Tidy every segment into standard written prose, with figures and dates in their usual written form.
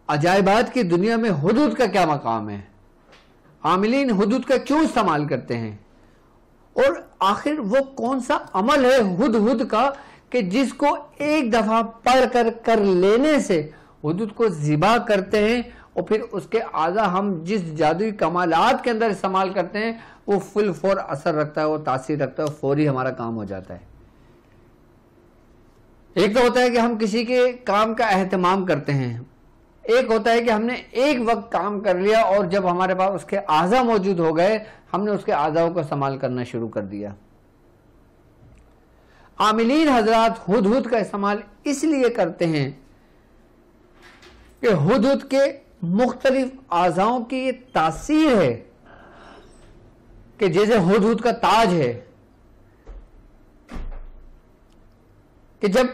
عجائبات کی دنیا میں حدود کا کیا مقام ہے، عاملین حدود کا کیوں استعمال کرتے ہیں، اور آخر وہ کون سا عمل ہے ہدہد کا کہ جس کو ایک دفعہ پڑھ کر لینے سے حدود کو ذبح کرتے ہیں، اور پھر اس کے اعضاء ہم جس جادوئی کمالات کے اندر استعمال کرتے ہیں وہ فل فور اثر رکھتا ہے، وہ تاثیر رکھتا ہے، فوری ہمارا کام ہو جاتا ہے۔ ایک تو ہوتا ہے کہ ہم کسی کے کام کا اہتمام کرتے ہیں، ایک ہوتا ہے کہ ہم نے ایک وقت کام کر لیا اور جب ہمارے پاس اس کے اعضاء موجود ہو گئے ہم نے اس کے اعضاء کو استعمال کرنا شروع کر دیا۔ عاملین حضرات ہدہد کا استعمال اس لیے کرتے ہیں کہ ہدہد کے مختلف اعضاؤں کی یہ تاثیر ہے کہ جیسے ہدہد کا تاج ہے کہ جب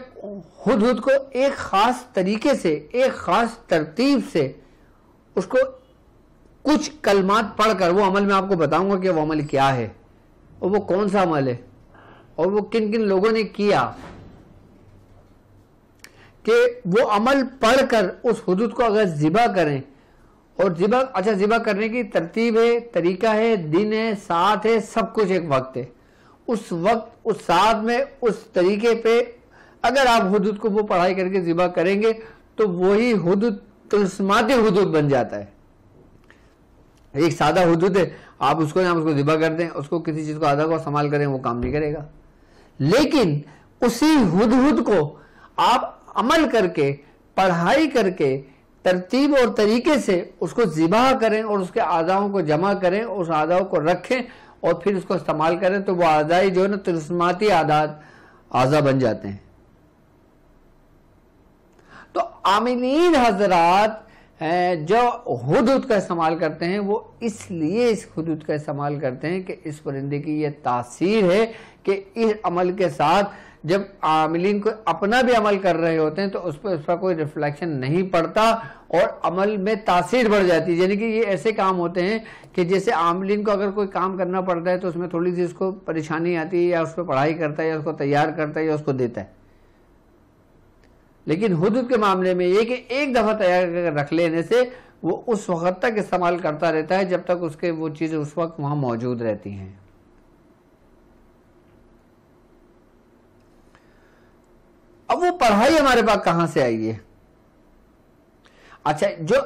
ہدہد کو ایک خاص طریقے سے ایک خاص ترتیب سے اس کو کچھ کلمات پڑھ کر، وہ عمل میں آپ کو بتاؤں گا کہ وہ عمل کیا ہے اور وہ کون سا عمل ہے اور وہ کن کن لوگوں نے کیا، کہ وہ عمل پڑھ کر اس ہدہد کو اگر ذبح کریں، اور ذبح کرنے کی ترتیب ہے، طریقہ ہے، دن ہے، ساعت ہے، سب کچھ ایک وقت ہے، اس وقت اس ساعت میں اس طریقے پہ اگر آپ ہدہد کو وہ پڑھائی کر کے ذبح کریں گے تو وہی ہدہد طلسماتی ہدہد بن جاتا ہے۔ ایک سادہ ہدہد ہے، آپ اس کو ذبح کر دیں، اس کو کسی چیز کو آدھا کو استعمال کریں، وہ کام نہیں کرے گا، لیکن اسی ہدہد کو آپ عمل کر کے، پڑھائی کر کے، ترتیب اور طریقے سے اس کو ذبح کریں اور اس کے اعضاؤں کو جمع کریں، اس اعضاؤں کو رکھیں اور پھر اس کو استعمال کریں تو وہ اعضائی جو ہے نا طلسماتی اعضاء بن جاتے ہیں۔ تو عاملین حضرات جو ہدہد کا استعمال کرتے ہیں وہ اس لیے اس ہدہد کا استعمال کرتے ہیں کہ اس پرندے کی یہ تاثیر ہے کہ اس عمل کے ساتھ جب عاملین کو اپنا بھی عمل کر رہے ہوتے ہیں تو اس پر کوئی ریفلیکشن نہیں پڑتا اور عمل میں تاثیر بڑھ جاتی ہے۔ یعنی کہ یہ ایسے کام ہوتے ہیں کہ جیسے عاملین کو اگر کوئی کام کرنا پڑتا ہے تو اس میں تھوڑی سی اس کو پریشانی آتی ہے، یا اس پہ پڑھائی کرتا ہے، یا اس کو تیار کرتا ہے، یا اس کو دیتا ہے، لیکن ہدہد کے معاملے میں یہ کہ ایک دفعہ تیار کر رکھ لینے سے وہ اس وقت تک استعمال کرتا رہتا ہے جب تک اس کے وہ چیزیں اس وقت وہاں موجود رہتی ہیں۔ اب وہ پڑھائی ہمارے پاس کہاں سے آئی ہے؟ اچھا، جو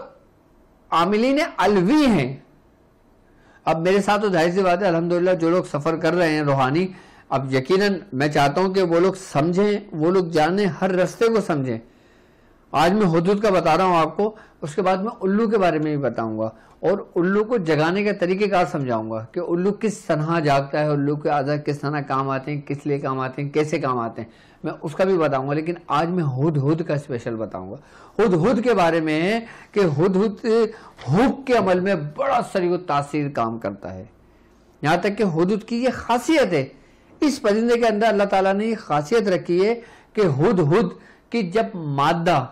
عاملین علوی ہیں، اب میرے ساتھ تو ظاہر سی بات ہے الحمدللہ جو لوگ سفر کر رہے ہیں روحانی، اب یقیناً میں چاہتا ہوں کہ وہ لوگ سمجھیں، وہ لوگ جانیں، ہر رستے کو سمجھیں۔ آج میں ہدہد کا بتا رہا ہوں آپ کو، اس کے بعد میں الو کے بارے میں بھی بتاؤں گا اور الو کو جگانے کا طریقہ کار سمجھاؤں گا کہ الو کس طرح جاگتا ہے، الو کے اعضاء کس طرح کام آتے ہیں، کس لیے کام آتے ہیں، کیسے کام آتے ہیں، میں اس کا بھی بتاؤں گا، لیکن آج میں ہدہد کا اسپیشل بتاؤں گا۔ ہدہد کے بارے میں ہے کہ ہدہد حق کے عمل میں بڑا سریع تاثیر کام کرتا ہے، یہاں تک کہ ہدہد کی یہ خاصیت ہے، اس پرندے کے اندر اللہ تعالیٰ نے یہ خاصیت رکھی ہے کہ ہدہد کی جب مادہ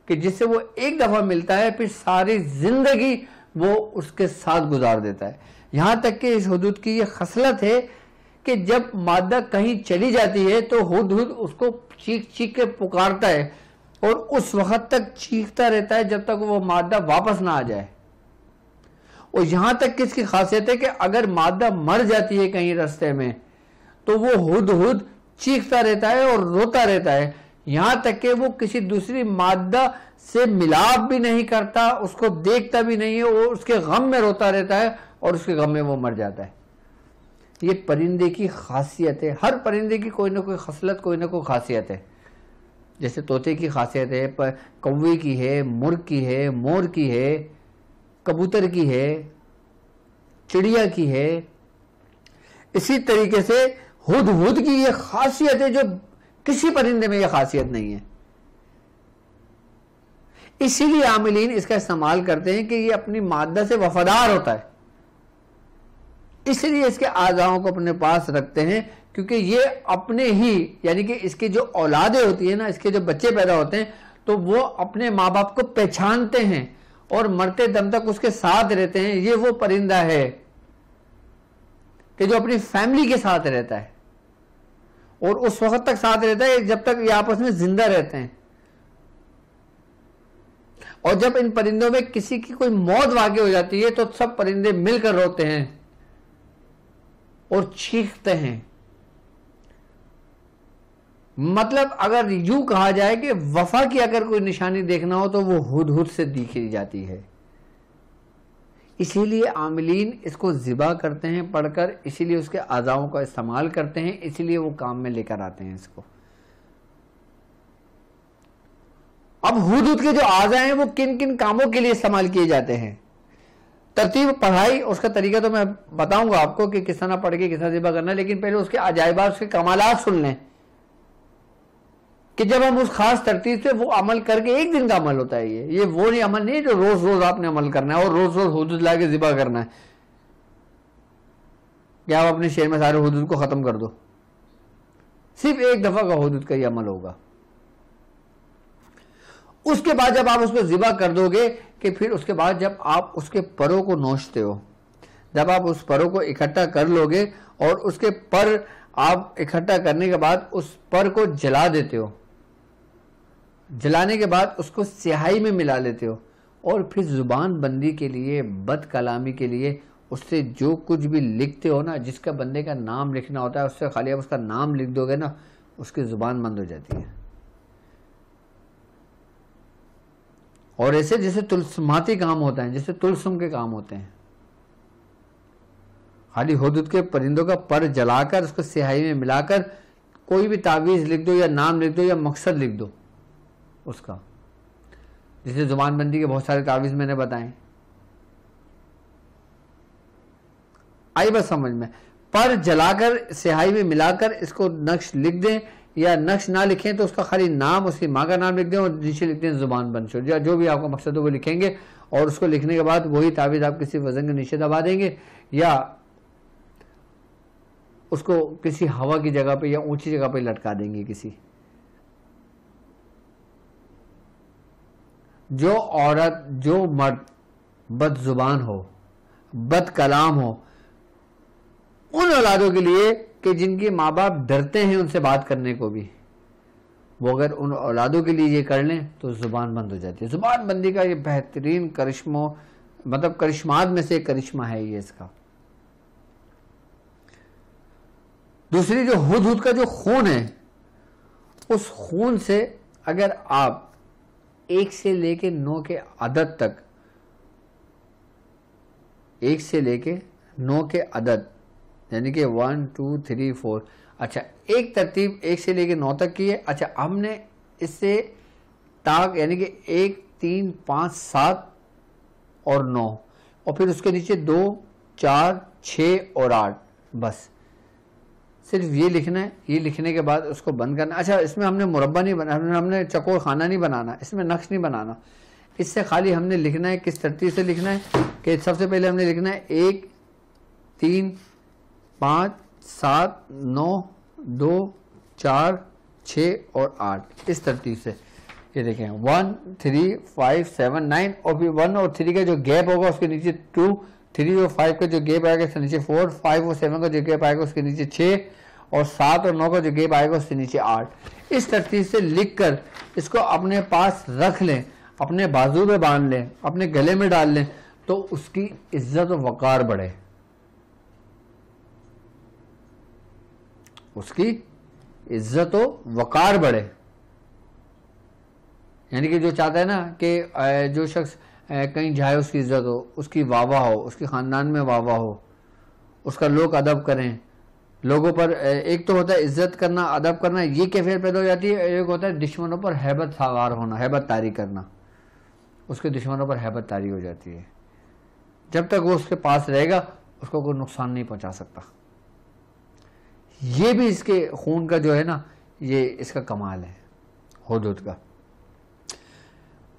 کہ جس سے وہ ایک دفعہ ملتا ہے پھر ساری زندگی وہ اس کے ساتھ گزار دیتا ہے، یہاں تک کہ اس ہدہد کی یہ خصلت ہے کہ جب مادہ کہیں چلی جاتی ہے تو ہدہد اس کو چیخ چیخ کے پکارتا ہے اور اس وقت تک چیختا رہتا ہے جب تک وہ مادہ واپس نہ آ جائے، اور یہاں تک کہ اس کی خاصیت ہے کہ اگر مادہ مر جاتی ہے کہیں رستے میں تو وہ ہدہد چیختا رہتا ہے اور روتا رہتا ہے، یہاں تک کہ وہ کسی دوسری مادہ سے ملاپ بھی نہیں کرتا، اس کو دیکھتا بھی نہیں ہے، وہ اس کے غم میں روتا رہتا ہے اور اس کے غم میں وہ مر جاتا ہے۔ یہ پرندے کی خاصیت ہے، ہر پرندے کی کوئی نہ کوئی خصلت، کوئی نہ کوئی خاصیت ہے، جیسے طوطے کی خاصیت ہے، کوے کی ہے، مرغ کی ہے، مور کی ہے، کبوتر کی ہے، چڑیا کی ہے، اسی طریقے سے ہدہد کی یہ خاصیت ہے جو کسی پرندے میں یہ خاصیت نہیں ہے، اسی لیے عاملین اس کا استعمال کرتے ہیں کہ یہ اپنی مادہ سے وفادار ہوتا ہے، اس لیے اس کے اعضاؤں کو اپنے پاس رکھتے ہیں، کیونکہ یہ اپنے ہی یعنی کہ اس کی جو اولادیں ہوتی ہیں نا، اس کے جو بچے پیدا ہوتے ہیں تو وہ اپنے ماں باپ کو پہچانتے ہیں اور مرتے دم تک اس کے ساتھ رہتے ہیں۔ یہ وہ پرندہ ہے کہ جو اپنی فیملی کے ساتھ رہتا ہے اور اس وقت تک ساتھ رہتا ہے جب تک یہ آپس میں زندہ رہتے ہیں، اور جب ان پرندوں میں کسی کی کوئی موت واقع ہو جاتی ہے تو سب پرندے مل کر روتے ہیں اور چیختے ہیں. مطلب اگر یوں کہا جائے کہ وفا کی اگر کوئی نشانی دیکھنا ہو تو وہ ہدہد سے دیکھی جاتی ہے. اسی لیے عاملین اس کو ذبح کرتے ہیں پڑھ کر, اسی لیے اس کے اعضاؤں کا استعمال کرتے ہیں, اسی لیے وہ کام میں لے کر آتے ہیں اس کو. اب ہدہد کے جو اعضاء ہیں وہ کن کن کاموں کے لیے استعمال کیے جاتے ہیں, ترتیب پڑھائی اس کا طریقہ تو میں بتاؤں گا آپ کو کہ کس طرح پڑھ کے کس طرح ذبح کرنا ہے, لیکن پہلے اس کے عجائبات, اس کے کمالات سن لیں کہ جب ہم اس خاص ترتیب سے وہ عمل کر کے, ایک دن کا عمل ہوتا ہے یہ وہ نہیں عمل نہیں جو روز روز آپ نے عمل کرنا ہے اور روز روز ہدہد لا کے ذبح کرنا ہے کہ آپ اپنے شہر میں سارے ہدہد کو ختم کر دو. صرف ایک دفعہ کا ہدہد کا یہ عمل ہوگا. اس کے بعد جب آپ اس کو ذبح کر دو گے کہ پھر اس کے بعد جب آپ اس کے پروں کو نوچتے ہو, جب آپ اس پروں کو اکٹھا کر لو گے اور اس کے پر آپ اکٹھا کرنے کے بعد اس پر کو جلا دیتے ہو, جلانے کے بعد اس کو سیاہی میں ملا لیتے ہو اور پھر زبان بندی کے لیے, بد کلامی کے لیے اس سے جو کچھ بھی لکھتے ہو نا, جس کا بندے کا نام لکھنا ہوتا ہے اس سے خالی آپ اس کا نام لکھ دو گے نا, اس کی زبان بند ہو جاتی ہے. اور ایسے جیسے تلسماتی کام ہوتا ہے, جیسے تلسم کے کام ہوتے ہیں, خالی ہدہد کے پرندوں کا پر جلا کر اس کو سیاہی میں ملا کر کوئی بھی تعویذ لکھ دو یا نام لکھ دو یا مقصد لکھ دو اس کا, جیسے زبان بندی کے بہت سارے تعویذ میں نے بتائیں. آئی بس سمجھ میں, پر جلا کر سیاہی میں ملا کر اس کو نقش لکھ دیں یا نقش نہ لکھیں تو اس کا خالی نام, اس کی ماں کا نام لکھ دیں اور نیچے لکھ دیں زبان بند چھوڑ, یا جو بھی آپ کا مقصد ہو وہ لکھیں گے اور اس کو لکھنے کے بعد وہی تعویذ آپ کسی وزن کے نیچے دبا دیں گے یا اس کو کسی ہوا کی جگہ پہ یا اونچی جگہ پہ لٹکا دیں گے کسی. جو عورت, جو مرد بد زبان ہو, بد کلام ہو, ان اولادوں کے لیے کہ جن کے ماں باپ ڈرتے ہیں ان سے بات کرنے کو بھی, وہ اگر ان اولادوں کے لیے یہ کر لیں تو زبان بند ہو جاتی ہے. زبان بندی کا یہ بہترین کرشموں, مطلب کرشمات میں سے ایک کرشمہ ہے یہ اس کا. دوسری جو ہدہد کا جو خون ہے, اس خون سے اگر آپ 1 سے لے کے 9 کے عدد تک, 1 سے لے کے 9 کے عدد یعنی کہ 1 2 3 4, اچھا ایک ترتیب 1 سے لے کے 9 تک کی ہے. اچھا ہم نے اس سے تاک یعنی کہ 1 3 5 7 اور 9 اور پھر اس کے نیچے 2 4 6 اور 8, بس صرف یہ لکھنا ہے. یہ لکھنے کے بعد اس کو بند کرنا. اچھا اس میں ہم نے مربع نہیں بنانا, ہم نے چکور خانہ نہیں بنانا, اس میں نقش نہیں بنانا, اس سے خالی ہم نے لکھنا ہے. کس ترتیب سے لکھنا ہے کہ سب سے پہلے ہم نے لکھنا ہے 1 3 5 7 9 2 4 6 اور 8, اس ترتیب سے. یہ دیکھیں 1 3 5 7 9 اور پھر 1 اور 3 کا جو گیپ ہوگا اس کے نیچے 2, 3 اور 5 کا جو گیپ آئے گا اس کے نیچے 4, 5 اور 7 کا جو گیپ آئے گا اس کے نیچے 6 اور 7 اور 9 کا جو گیپ آئے گا اس کے نیچے 8. اس ترتیب سے لکھ کر اس کو اپنے پاس رکھ لیں, اپنے بازو میں باندھ لیں, اپنے گلے میں ڈال لیں, تو اس کی عزت و وقار بڑھے, اس کی عزت و وقار بڑھے. یعنی کہ جو چاہتا ہے نا کہ جو شخص کہیں جائے اس کی عزت ہو, اس کی واہ واہ ہو, اس کے خاندان میں واہ واہ ہو, اس کا لوگ ادب کریں, لوگوں پر ایک تو ہوتا ہے عزت کرنا, ادب کرنا, یہ کیفیت پیدا ہو جاتی ہے. ایک ہوتا ہے دشمنوں پر ہیبت سوار ہونا, ہیبت طاری کرنا, اس کے دشمنوں پر ہیبت طاری ہو جاتی ہے. جب تک وہ اس کے پاس رہے گا اس کو کوئی نقصان نہیں پہنچا سکتا. یہ بھی اس کے خون کا جو ہے نا, یہ اس کا کمال ہے ہدہد کا.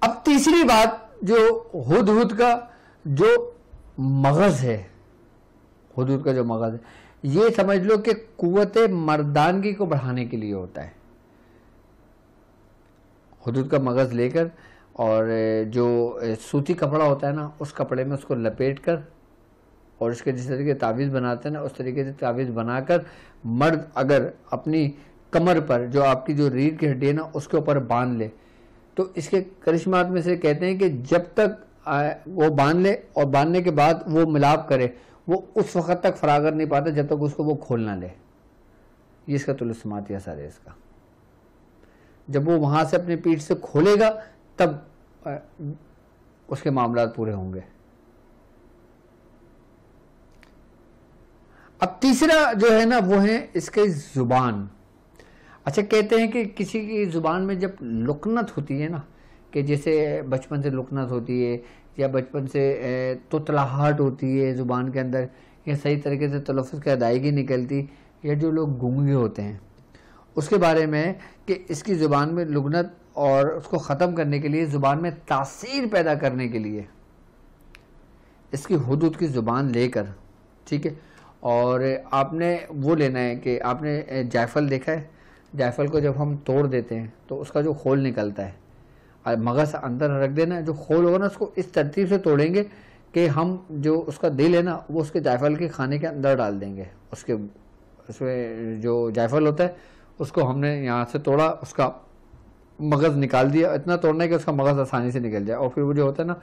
اب تیسری بات جو ہدہد کا جو مغز ہے, ہدہد کا جو مغز ہے, یہ سمجھ لو کہ قوت مردانگی کو بڑھانے کے لیے ہوتا ہے. ہدہد کا مغز لے کر اور جو سوتی کپڑا ہوتا ہے نا, اس کپڑے میں اس کو لپیٹ کر اور اس کے جس طریقے تعویذ بناتے ہیں نا, اس طریقے سے تعویذ بنا کر مرد اگر اپنی کمر پر جو آپ کی جو ریڑھ کی ہڈی ہے نا اس کے اوپر باندھ لے, تو اس کے کرشمات میں سے کہتے ہیں کہ جب تک وہ باندھ لے اور باندھنے کے بعد وہ ملاپ کرے وہ اس وقت تک فراغت نہیں پاتا جب تک اس کو وہ کھول نہ لے. یہ اس کا طلسماتی اثر ہے اس کا. جب وہ وہاں سے اپنے پیٹھ سے کھولے گا تب اس کے معاملات پورے ہوں گے. اب تیسرا جو ہے نا وہ ہے اس کی زبان. اچھا کہتے ہیں کہ کسی کی زبان میں جب لکنت ہوتی ہے نا کہ جیسے بچپن سے لکنت ہوتی ہے یا بچپن سے توتلاہٹ ہوتی ہے زبان کے اندر یا صحیح طریقے سے تلفظ کی ادائیگی نکلتی یا جو لوگ گونگے ہوتے ہیں اس کے بارے میں کہ اس کی زبان میں لکنت اور اس کو ختم کرنے کے لیے زبان میں تاثیر پیدا کرنے کے لیے اس کی حدود کی زبان لے کر ٹھیک ہے. اور آپ نے وہ لینا ہے کہ آپ نے جائفل دیکھا ہے. جائفل کو جب ہم توڑ دیتے ہیں تو اس کا جو خول نکلتا ہے اور مغز اندر رکھ دینا ہے. جو خول ہوگا نا اس کو اس ترتیب سے توڑیں گے کہ ہم جو اس کا دل ہے نا وہ اس کے جائفل کے کھانے کے اندر ڈال دیں گے. اس میں جو جائفل ہوتا ہے اس کو ہم نے یہاں سے توڑا اس کا مغز نکال دیا. اتنا توڑنا ہے کہ اس کا مغز آسانی سے نکل جائے. اور پھر وہ جو ہوتا ہے نا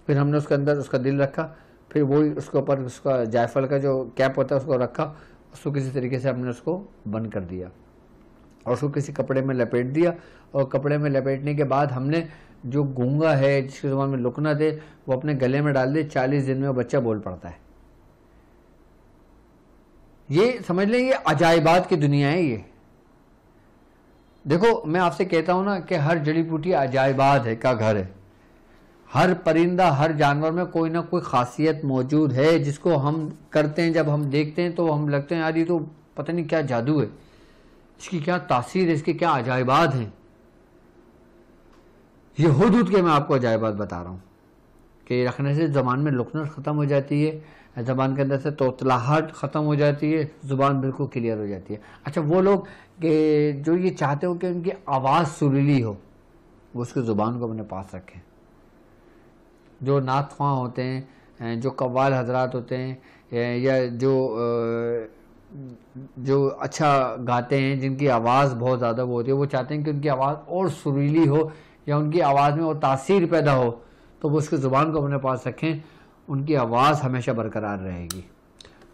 پھر ہم نے اس کے اندر اس کا دل رکھا. پھر وہی اس کے اوپر اس کا جائفل کا جو کیپ ہوتا ہے اس کو رکھا. اس کو کسی طریقے سے ہم نے اس کو بند کر دیا اور اس کو کسی کپڑے میں لپیٹ دیا. اور کپڑے میں لپیٹنے کے بعد ہم نے جو گونگا ہے جس کی زبان میں لکنت ہے وہ اپنے گلے میں ڈال دے. 40 دن میں وہ بچہ بول پڑتا ہے. یہ سمجھ لیں یہ عجائبات کی دنیا ہے. یہ دیکھو میں آپ سے کہتا ہوں نا کہ ہر جڑی بوٹی عجائبات ہے کا گھر ہے. ہر پرندہ ہر جانور میں کوئی نہ کوئی خاصیت موجود ہے جس کو ہم کرتے ہیں. جب ہم دیکھتے ہیں تو ہم لگتے ہیں یار یہ تو پتہ نہیں کیا جادو ہے, اس کی کیا تاثیر ہے, اس کے کیا عجائبات ہیں. یہ حدود کے میں آپ کو عجائبات بتا رہا ہوں کہ یہ رکھنے سے زبان میں لکنت ختم ہو جاتی ہے, زبان کے اندر سے توتلاہٹ ختم ہو جاتی ہے, زبان بالکل کلیئر ہو جاتی ہے. اچھا وہ لوگ کہ جو یہ چاہتے ہو کہ ان کی آواز سریلی ہو وہ اس کی زبان کو اپنے پاس رکھیں. جو نعت خواں ہوتے ہیں, جو قوال حضرات ہوتے ہیں یا جو اچھا گاتے ہیں جن کی آواز بہت زیادہ وہ ہوتی ہے, وہ چاہتے ہیں کہ ان کی آواز اور سریلی ہو یا ان کی آواز میں اور تاثیر پیدا ہو تو وہ اس کی زبان کو اپنے پاس رکھیں. ان کی آواز ہمیشہ برقرار رہے گی.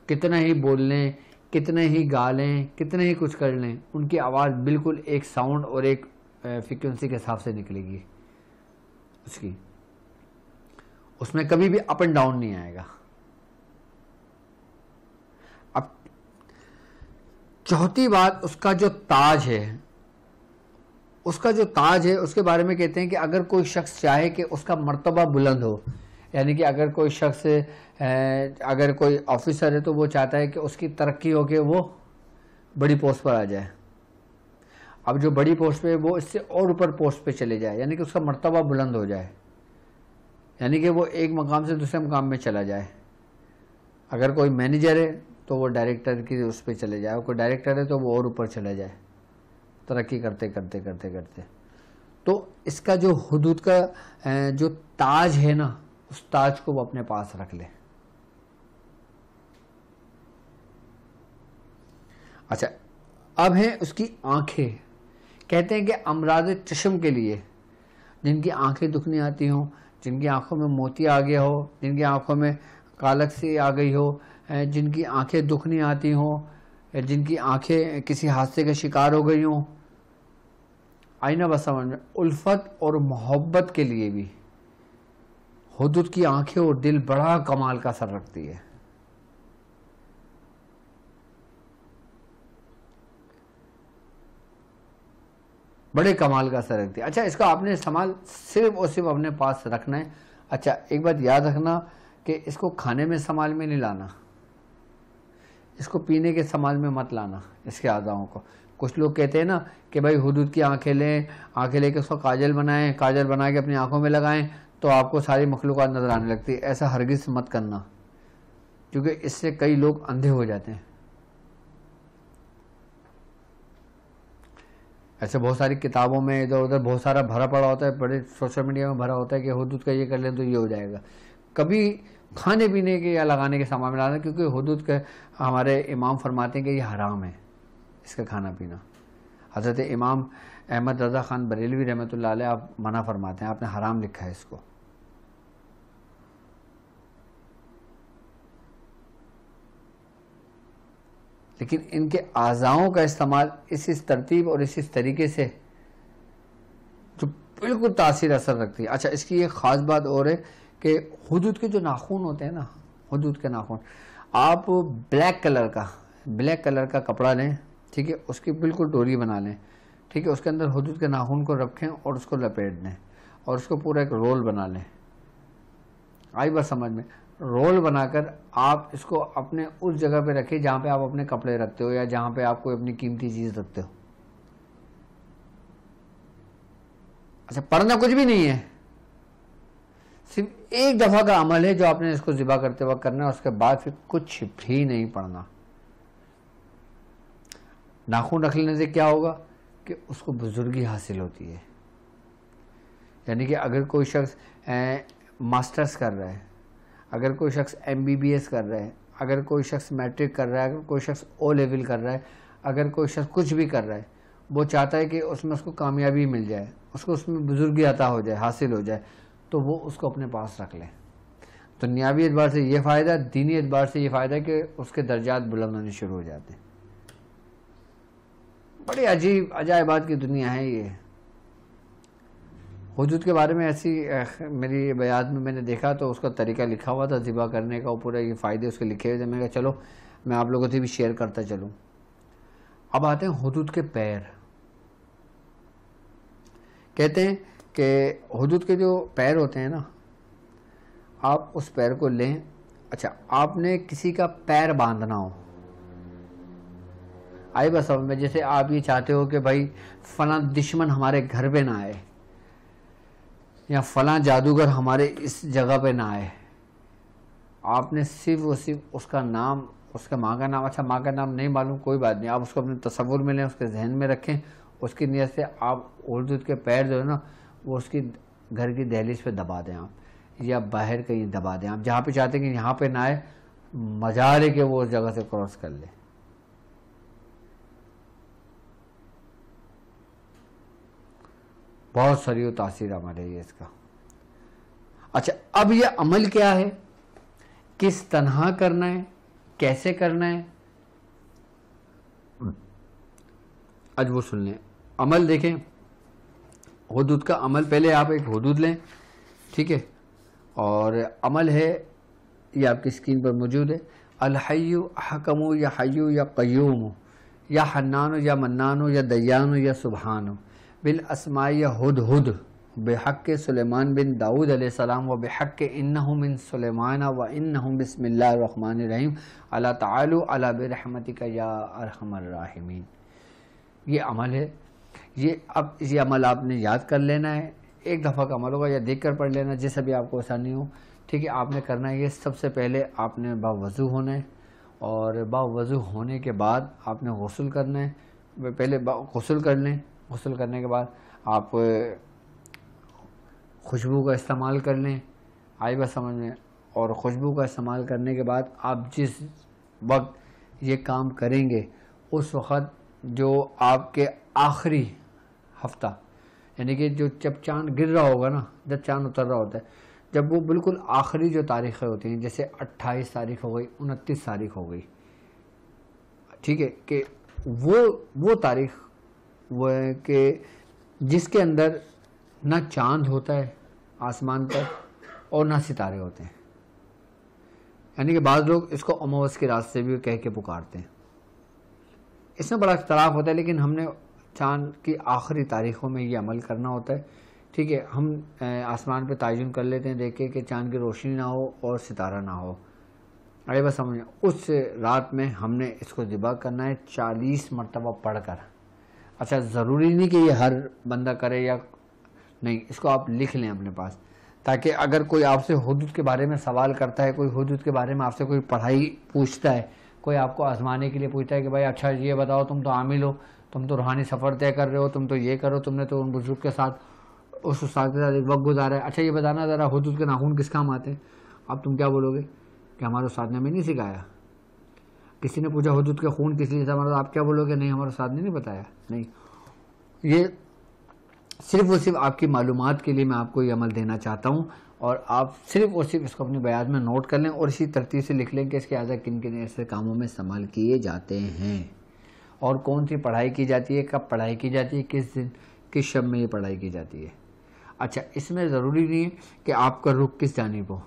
کتنا ہی بول لیں, کتنے ہی گا لیں, کتنے ہی کچھ کر لیں, ان کی آواز بالکل ایک ساؤنڈ اور ایک فریکوینسی کے حساب سے نکلے گی. اس میں کبھی بھی اپ اینڈ ڈاؤن نہیں آئے گا. اب چوتھی بات اس کا جو تاج ہے, اس کا جو تاج ہے اس کے بارے میں کہتے ہیں کہ اگر کوئی شخص چاہے کہ اس کا مرتبہ بلند ہو, یعنی کہ اگر کوئی شخص اگر کوئی آفیسر ہے تو وہ چاہتا ہے کہ اس کی ترقی ہو کے وہ بڑی پوسٹ پر آ جائے. اب جو بڑی پوسٹ پہ وہ اس سے اور اوپر پوسٹ پہ چلے جائے, یعنی کہ اس کا مرتبہ بلند ہو جائے, یعنی کہ وہ ایک مقام سے دوسرے مقام میں چلا جائے. اگر کوئی مینیجر ہے تو وہ ڈائریکٹر کی اس پہ چلے جائے, کوئی ڈائریکٹر ہے تو وہ اور اوپر چلا جائے, ترقی کرتے کرتے کرتے کرتے. تو اس کا جو حدود کا جو تاج ہے نا اس تاج کو وہ اپنے پاس رکھ لے. اچھا اب ہیں اس کی آنکھیں. کہتے ہیں کہ امراض چشم کے لیے جن کی آنکھیں دکھنی آتی ہوں, جن کی آنکھوں میں موتی آ گیا ہو, جن کی آنکھوں میں کالک سی آ گئی ہو, جن کی آنکھیں دکھنی آتی ہوں, جن کی آنکھیں کسی حادثے کا شکار ہو گئی ہوں, آئینہ بس سمجھ میں, الفت اور محبت کے لیے بھی حدود کی آنکھیں اور دل بڑا کمال کا اثر رکھتی ہے. بڑے کمال کا اثر رکھتی ہے. اچھا اس کا آپ نے استعمال صرف اور صرف اپنے پاس رکھنا ہے. اچھا ایک بات یاد رکھنا کہ اس کو کھانے میں استعمال میں نہیں لانا, اس کو پینے کے استعمال میں مت لانا اس کے اعضاؤں کو. کچھ لوگ کہتے ہیں نا کہ بھائی حدود کی آنکھیں لیں, آنکھیں لے کے اس کو کاجل بنائیں, کاجل بنا کے اپنی آنکھوں میں لگائیں تو آپ کو ساری مخلوقات نظر آنے لگتی ہے. ایسا ہرگز مت کرنا کیونکہ اس سے کئی لوگ اندھے ہو جاتے ہیں. ایسے بہت ساری کتابوں میں ادھر ادھر بہت سارا بھرا پڑا ہوتا ہے, بڑے سوشل میڈیا میں بھرا ہوتا ہے کہ حدود کا یہ کر لیں تو یہ ہو جائے گا. کبھی کھانے پینے کے یا لگانے کے سامان میں لانا, کیونکہ حدود کا ہمارے امام فرماتے ہیں کہ یہ حرام ہے اس کا کھانا پینا. حضرت امام احمد رضا خان بریلوی رحمۃ اللہ علیہ آپ منع فرماتے ہیں، آپ نے حرام لکھا ہے اس کو. لیکن ان کے اعضاؤں کا استعمال اس ترتیب اور اس طریقے سے جو بالکل تاثیر اثر رکھتی ہے. اچھا اس کی ایک خاص بات اور ہے کہ حدود کے جو ناخن ہوتے ہیں نا، حدود کے ناخن، آپ بلیک کلر کا کپڑا لیں، ٹھیک ہے، اس کی بالکل ڈوری بنا لیں، ٹھیک ہے، اس کے اندر حدود کے ناخن کو رکھیں اور اس کو لپیٹ دیں اور اس کو پورا ایک رول بنا لیں. آئی بات سمجھ میں؟ رول بنا کر آپ اس کو اپنے اس جگہ پہ رکھیں جہاں پہ آپ اپنے کپڑے رکھتے ہو یا جہاں پہ آپ کوئی اپنی قیمتی چیز رکھتے ہو. اچھا پڑھنا کچھ بھی نہیں ہے، صرف ایک دفعہ کا عمل ہے جو آپ نے اس کو ذبح کرتے وقت کرنا ہے، اس کے بعد پھر کچھ بھی نہیں پڑھنا. ناخن رکھ لینے سے کیا ہوگا کہ اس کو بزرگی حاصل ہوتی ہے. یعنی کہ اگر کوئی شخص ماسٹرز کر رہا ہے، اگر کوئی شخص MBBS کر رہا ہے، اگر کوئی شخص میٹرک کر رہا ہے، اگر کوئی شخص O لیول کر رہا ہے، اگر کوئی شخص کچھ بھی کر رہا ہے، وہ چاہتا ہے کہ اس میں اس کو کامیابی مل جائے، اس میں بزرگی عطا ہو جائے، حاصل ہو جائے، تو وہ اس کو اپنے پاس رکھ لے. دنیاوی اعتبار سے یہ فائدہ، دینی اعتبار سے یہ فائدہ کہ اس کے درجات بلند ہونے شروع ہو جاتے ہیں. بڑی عجائبات کی دنیا ہے یہ. حدود کے بارے میں ایسی میری بیان میں نے دیکھا تو اس کا طریقہ لکھا ہوا تھا ذبح کرنے کا، پورا یہ فائدے اس کے لکھے ہوئے تھے. میں نے کہا چلو میں آپ لوگوں سے بھی شیئر کرتا چلوں. اب آتے ہیں حدود کے پیر. کہتے ہیں کہ حدود کے جو پیر ہوتے ہیں نا، آپ اس پیر کو لیں. اچھا آپ نے کسی کا پیر باندھنا ہو، آئی بس اب میں، جیسے آپ یہ چاہتے ہو کہ بھائی فلاں دشمن ہمارے گھر پہ نہ آئے یا فلاں جادوگر ہمارے اس جگہ پہ نہ آئے، آپ نے صرف اور صرف اس کا نام، اس کا ماں کا نام، اچھا ماں کا نام نہیں معلوم کوئی بات نہیں، آپ اس کو اپنے تصور میں لیں، اس کے ذہن میں رکھیں، اس کی نیت سے آپ حدود کے پیر جو ہے نا وہ اس کی گھر کی دہلیز پہ دبا دیں آپ، یا باہر کہیں دبا دیں آپ، جہاں پہ چاہتے ہیں کہ یہاں پہ نہ آئے، مجال ہے کہ وہ اس جگہ سے کراس کر لے. بہت ساری و تاثیر عمل ہے یہ اس کا. اچھا اب یہ عمل کیا ہے، کس طرح کرنا ہے، کیسے کرنا ہے، آج وہ سن لیں. عمل دیکھیں، حدود کا عمل، پہلے آپ ایک حدود لیں، ٹھیک ہے، اور عمل ہے یہ آپ کی اسکرین پر موجود ہے. الحی حکم یا حیو یا قیوم یا حنان یا منان یا دیان یا سبحان بالاسماء یا ہدہد بحق سلیمان بن داود علیہ السلام و بحق انہ من سلیمان و انہ بسم اللہ الرحمن الرحیم اللہ تعالی علی برحمتک یا ارحم الراحمین. یہ عمل ہے. یہ عمل آپ نے یاد کر لینا ہے، ایک دفعہ کا عمل ہوگا، یا دیکھ کر پڑھ لینا جیسا بھی آپ کو آسانی ہو، ٹھیک ہے. آپ نے کرنا ہے یہ، سب سے پہلے آپ نے باوضو ہونا ہے، اور باوضو ہونے کے بعد آپ نے غسل کرنا ہے. پہلے غسل کر لیں، غسل کرنے کے بعد آپ خوشبو کا استعمال کر لیں، آئی بات سمجھ میں. اور خوشبو کا استعمال کرنے کے بعد آپ جس وقت یہ کام کریں گے اس وقت جو آپ کے آخری ہفتہ، یعنی کہ جب چاند گر رہا ہوگا نا، جب چاند اتر رہا ہوتا ہے، جب وہ بالکل آخری جو تاریخیں ہوتی ہیں، جیسے 28 تاریخ ہو گئی، 29 تاریخ ہو گئی، ٹھیک ہے، کہ وہ تاریخ وہ ہے کہ جس کے اندر نہ چاند ہوتا ہے آسمان پر اور نہ ستارے ہوتے ہیں. یعنی کہ بعض لوگ اس کو اموس کی رات سے بھی کہہ کے پکارتے ہیں. اس میں بڑا اختلاف ہوتا ہے، لیکن ہم نے چاند کی آخری تاریخوں میں یہ عمل کرنا ہوتا ہے، ٹھیک ہے. ہم آسمان پہ تعین کر لیتے ہیں، دیکھیں کہ چاند کی روشنی نہ ہو اور ستارہ نہ ہو، آگے بس سمجھیں. اس رات میں ہم نے اس کو ذبح کرنا ہے 40 مرتبہ پڑھ کر. اچھا ضروری نہیں کہ یہ ہر بندہ کرے یا نہیں، اس کو آپ لکھ لیں اپنے پاس، تاکہ اگر کوئی آپ سے حدود کے بارے میں سوال کرتا ہے، کوئی حدود کے بارے میں آپ سے کوئی پڑھائی پوچھتا ہے، کوئی آپ کو آزمانے کے لیے پوچھتا ہے کہ بھائی اچھا یہ بتاؤ تم تو عامل ہو، تم تو روحانی سفر طے کر رہے ہو، تم تو یہ کرو، تم نے تو ان بزرگ کے ساتھ، اس استاد کے ساتھ ایک وقت گزارا ہے، اچھا یہ بتانا ذرا حدود کے ناخن کس کام آتے ہیں. اب تم کیا بولو گے کہ ہمارے استاد نے ہمیں نہیں سکھایا. کسی نے پوچھا حدود کے خون کس لیے تھا ہمارا، آپ کیا بولو گے نہیں ہمارے استاد نے نہیں بتایا. نہیں، یہ صرف اور صرف آپ کی معلومات کے لیے میں آپ کو یہ عمل دینا چاہتا ہوں، اور آپ صرف اور صرف اس کو اپنی بیان میں نوٹ کر لیں اور اسی ترتیب سے لکھ لیں کہ اس کے اعضاء کن کن ایسے کاموں میں استعمال کیے جاتے ہیں، اور کون سی پڑھائی کی جاتی ہے، کب پڑھائی کی جاتی ہے، کس دن کس شب میں یہ پڑھائی کی جاتی ہے۔ اچھا، اس میں ضروری نہیں ہے کہ آپ کا رخ کس جانب ہو،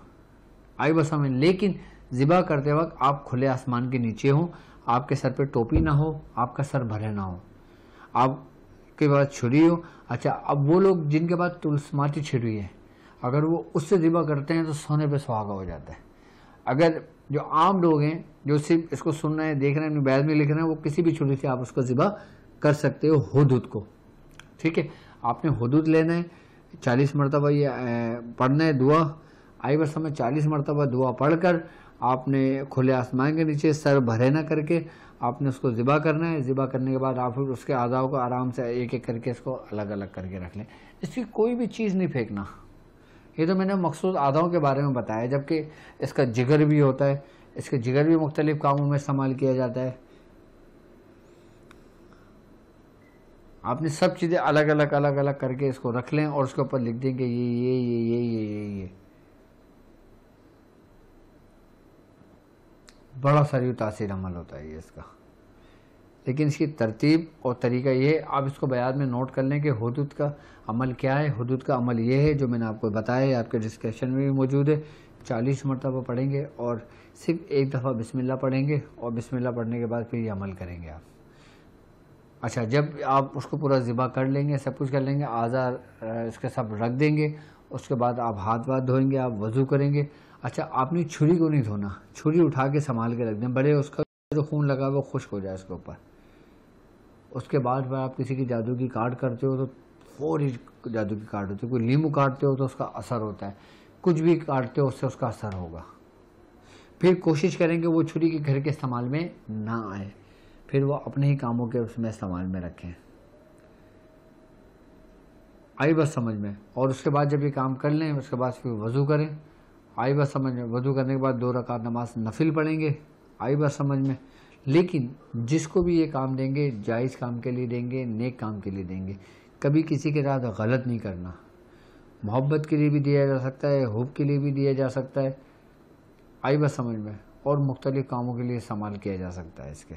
آئی بس ہمیں، لیکن ذبح کرتے وقت آپ کھلے آسمان کے نیچے ہوں، آپ کے سر پہ ٹوپی نہ ہو، آپ کا سر بھرے نہ ہو، آپ کے پاس چھری ہو۔ اچھا، اب وہ لوگ جن کے پاس طلسماتی چھری ہے، اگر وہ اس سے ذبح کرتے ہیں تو سونے پہ سہاگا ہو جاتا ہے۔ اگر جو عام لوگ ہیں جو صرف اس کو سن رہے ہیں، دیکھ رہے ہیں، بیان میں لکھ رہے ہیں، وہ کسی بھی چھری سے آپ اس کو ذبح کر سکتے ہو، حدود کو، ٹھیک ہے۔ آپ نے حدود لینا ہے، 40 مرتبہ یہ پڑھنا ہے دعا، آئی بس ہمیں 40 مرتبہ دعا پڑھ کر آپ نے کھلے آسمان کے نیچے سر بھرے نہ کر کے آپ نے اس کو ذبح کرنا ہے۔ ذبح کرنے کے بعد آپ پھر اس کے اعضاء کو آرام سے ایک ایک کر کے اس کو الگ الگ کر کے رکھ لیں، اس کی کوئی بھی چیز نہیں پھینکنا۔ یہ تو میں نے مخصوص اعضاءوں کے بارے میں بتایا، جبکہ اس کا جگر بھی ہوتا ہے، اس کے جگر بھی مختلف کاموں میں استعمال کیا جاتا ہے۔ آپ نے سب چیزیں الگ الگ کر کے اس کو رکھ لیں اور اس کے اوپر لکھ دیں کہ یہ بڑا ساری تاثیر عمل ہوتا ہے یہ اس کا، لیکن اس کی ترتیب اور طریقہ یہ، آپ اس کو بیان میں نوٹ کر لیں کہ حدود کا عمل کیا ہے۔ حدود کا عمل یہ ہے جو میں نے آپ کو بتایا ہے، آپ کے ڈسکرپشن میں بھی موجود ہے۔ 40 مرتبہ پڑھیں گے اور صرف ایک دفعہ بسم اللہ پڑھیں گے، اور بسم اللہ پڑھنے کے بعد پھر یہ عمل کریں گے آپ۔ اچھا، جب آپ اس کو پورا ذبح کر لیں گے، سب کچھ کر لیں گے، اعضاء اس کے سب رکھ دیں گے، اس کے بعد آپ ہاتھ واتھ دھوئیں گے، آپ وضو کریں گے۔ اچھا، آپ نے چھری کو نہیں دھونا، چھری اٹھا کے سنبھال کے رکھ دیں، بڑے اس کا جو خون لگا وہ خشک ہو جائے اس کے اوپر۔ اس کے بعد آپ کسی کی جادو کی کاٹ کرتے ہو تو فوری جادو کی کاٹ ہوتی ہے، کوئی لیمو کاٹتے ہو تو اس کا اثر ہوتا ہے، کچھ بھی کاٹتے ہو اس سے اس کا اثر ہوگا۔ پھر کوشش کریں کہ وہ چھری کے گھر کے استعمال میں نہ آئے، پھر وہ اپنے ہی کاموں کے اس میں استعمال میں رکھیں، آئی بس سمجھ میں۔ اور اس کے بعد جب یہ کام کر لیں، اس کے بعد پھر وضو کریں، آئی بس سمجھ میں۔ وضو کرنے کے بعد 2 رکعت نماز نفل پڑھیں گے، آئی بس سمجھ میں۔ لیکن جس کو بھی یہ کام دیں گے، جائز کام کے لیے دیں گے، نیک کام کے لیے دیں گے، کبھی کسی کے ساتھ غلط نہیں کرنا۔ محبت کے لیے بھی دیا جا سکتا ہے، حب کے لیے بھی دیا جا سکتا ہے، آئی بس سمجھ میں، اور مختلف کاموں کے لیے استعمال کیا جا سکتا ہے اس کے۔